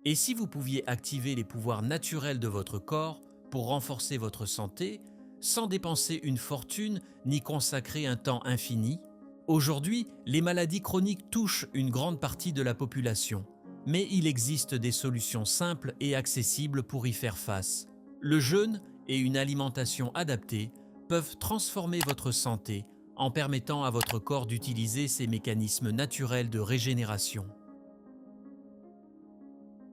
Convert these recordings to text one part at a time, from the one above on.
Et si vous pouviez activer les pouvoirs naturels de votre corps pour renforcer votre santé, sans dépenser une fortune ni consacrer un temps infini? Aujourd'hui, les maladies chroniques touchent une grande partie de la population, mais il existe des solutions simples et accessibles pour y faire face. Le jeûne et une alimentation adaptée peuvent transformer votre santé en permettant à votre corps d'utiliser ses mécanismes naturels de régénération.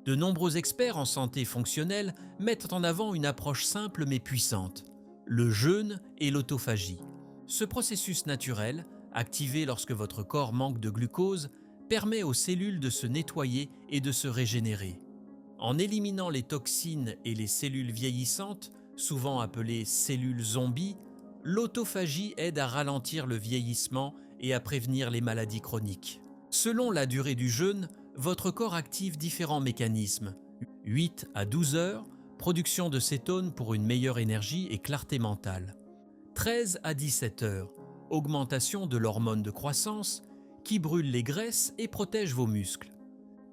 De nombreux experts en santé fonctionnelle mettent en avant une approche simple mais puissante, le jeûne et l'autophagie. Ce processus naturel, activé lorsque votre corps manque de glucose, permet aux cellules de se nettoyer et de se régénérer. En éliminant les toxines et les cellules vieillissantes, souvent appelées cellules zombies, l'autophagie aide à ralentir le vieillissement et à prévenir les maladies chroniques. Selon la durée du jeûne, votre corps active différents mécanismes. 8 à 12 heures, production de cétones pour une meilleure énergie et clarté mentale. 13 à 17 heures, augmentation de l'hormone de croissance qui brûle les graisses et protège vos muscles.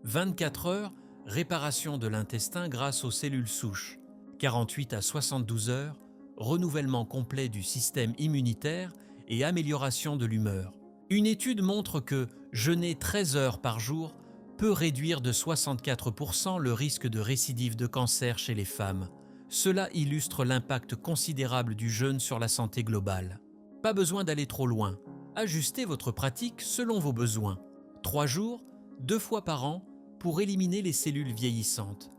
24 heures, réparation de l'intestin grâce aux cellules souches. 48 à 72 heures, renouvellement complet du système immunitaire et amélioration de l'humeur. Une étude montre que jeûner 13 heures par jour peut réduire de 64% le risque de récidive de cancer chez les femmes. Cela illustre l'impact considérable du jeûne sur la santé globale. Pas besoin d'aller trop loin. Ajustez votre pratique selon vos besoins. 3 jours, 2 fois par an, pour éliminer les cellules vieillissantes.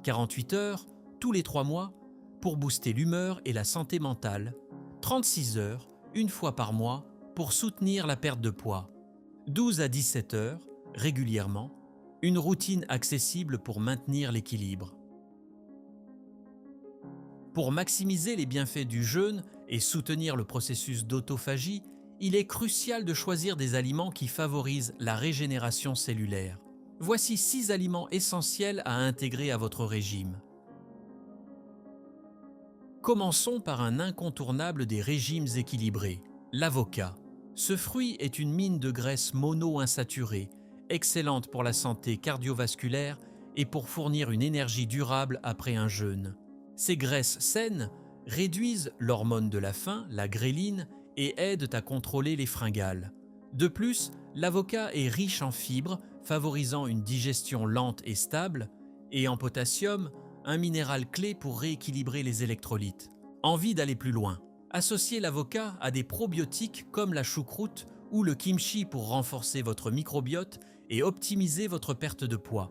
48 heures, tous les 3 mois, pour booster l'humeur et la santé mentale. 36 heures, 1 fois par mois, pour soutenir la perte de poids. 12 à 17 heures, régulièrement, une routine accessible pour maintenir l'équilibre. Pour maximiser les bienfaits du jeûne et soutenir le processus d'autophagie, il est crucial de choisir des aliments qui favorisent la régénération cellulaire. Voici 6 aliments essentiels à intégrer à votre régime. Commençons par un incontournable des régimes équilibrés, l'avocat. Ce fruit est une mine de graisse mono-insaturée, excellente pour la santé cardiovasculaire et pour fournir une énergie durable après un jeûne. Ces graisses saines réduisent l'hormone de la faim, la gréline, et aident à contrôler les fringales. De plus, l'avocat est riche en fibres, favorisant une digestion lente et stable, et en potassium, un minéral clé pour rééquilibrer les électrolytes. Envie d'aller plus loin? Associez l'avocat à des probiotiques comme la choucroute ou le kimchi pour renforcer votre microbiote et optimiser votre perte de poids.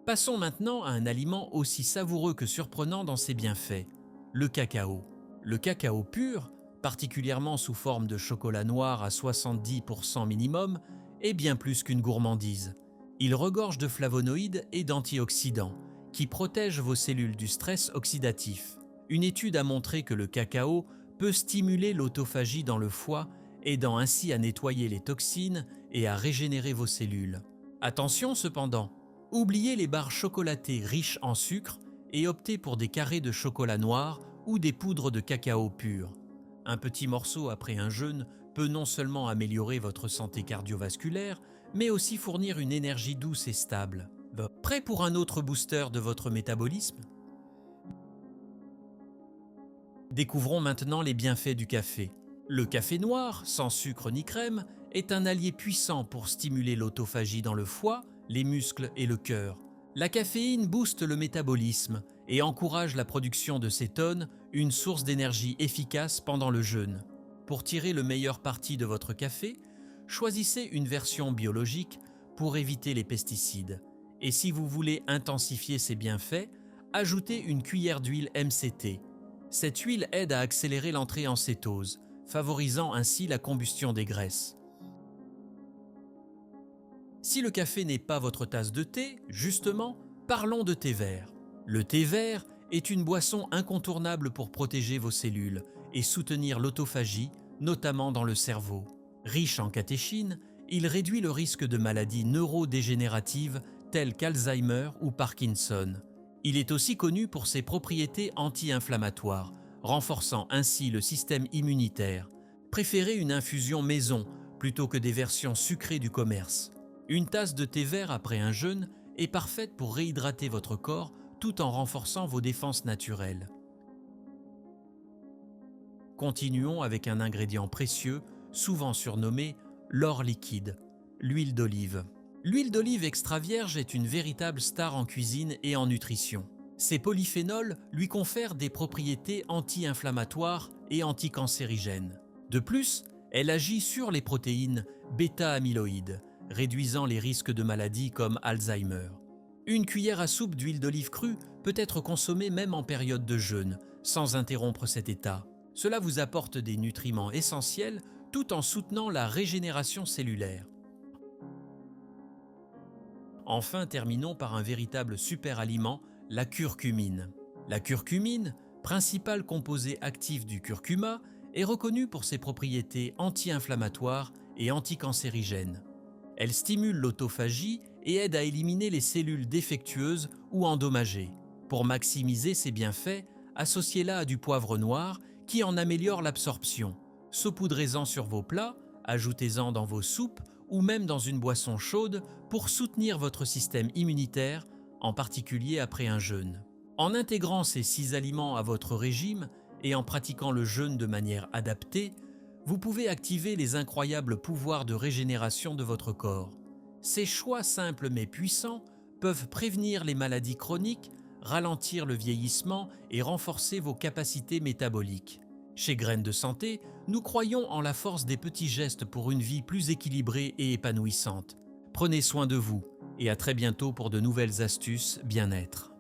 Passons maintenant à un aliment aussi savoureux que surprenant dans ses bienfaits, le cacao. Le cacao pur, particulièrement sous forme de chocolat noir à 70% minimum, est bien plus qu'une gourmandise. Il regorge de flavonoïdes et d'antioxydants qui protègent vos cellules du stress oxydatif. Une étude a montré que le cacao peut stimuler l'autophagie dans le foie, aidant ainsi à nettoyer les toxines et à régénérer vos cellules. Attention cependant, oubliez les barres chocolatées riches en sucre et optez pour des carrés de chocolat noir ou des poudres de cacao pur. Un petit morceau après un jeûne peut non seulement améliorer votre santé cardiovasculaire, mais aussi fournir une énergie douce et stable. Prêt pour un autre booster de votre métabolisme? Découvrons maintenant les bienfaits du café. Le café noir, sans sucre ni crème, est un allié puissant pour stimuler l'autophagie dans le foie, les muscles et le cœur. La caféine booste le métabolisme et encourage la production de cétones, une source d'énergie efficace pendant le jeûne. Pour tirer le meilleur parti de votre café, choisissez une version biologique pour éviter les pesticides. Et si vous voulez intensifier ses bienfaits, ajoutez une cuillère d'huile MCT. Cette huile aide à accélérer l'entrée en cétose, favorisant ainsi la combustion des graisses. Si le café n'est pas votre tasse de thé, justement, parlons de thé vert. Le thé vert est une boisson incontournable pour protéger vos cellules et soutenir l'autophagie, notamment dans le cerveau. Riche en catéchine, il réduit le risque de maladies neurodégénératives telles qu'Alzheimer ou Parkinson. Il est aussi connu pour ses propriétés anti-inflammatoires, renforçant ainsi le système immunitaire. Préférez une infusion maison plutôt que des versions sucrées du commerce. Une tasse de thé vert après un jeûne est parfaite pour réhydrater votre corps tout en renforçant vos défenses naturelles. Continuons avec un ingrédient précieux, souvent surnommé l'or liquide, l'huile d'olive. L'huile d'olive extra vierge est une véritable star en cuisine et en nutrition. Ses polyphénols lui confèrent des propriétés anti-inflammatoires et anticancérigènes. De plus, elle agit sur les protéines bêta-amyloïdes, réduisant les risques de maladies comme Alzheimer. Une cuillère à soupe d'huile d'olive crue peut être consommée même en période de jeûne, sans interrompre cet état. Cela vous apporte des nutriments essentiels tout en soutenant la régénération cellulaire. Enfin, terminons par un véritable super-aliment, la curcumine. La curcumine, principal composé actif du curcuma, est reconnue pour ses propriétés anti-inflammatoires et anticancérigènes. Elle stimule l'autophagie et aide à éliminer les cellules défectueuses ou endommagées. Pour maximiser ses bienfaits, associez-la à du poivre noir qui en améliore l'absorption. Saupoudrez-en sur vos plats, ajoutez-en dans vos soupes ou même dans une boisson chaude pour soutenir votre système immunitaire, en particulier après un jeûne. En intégrant ces 6 aliments à votre régime et en pratiquant le jeûne de manière adaptée, vous pouvez activer les incroyables pouvoirs de régénération de votre corps. Ces choix simples mais puissants peuvent prévenir les maladies chroniques, ralentir le vieillissement et renforcer vos capacités métaboliques. Chez Graines de Santé, nous croyons en la force des petits gestes pour une vie plus équilibrée et épanouissante. Prenez soin de vous et à très bientôt pour de nouvelles astuces bien-être.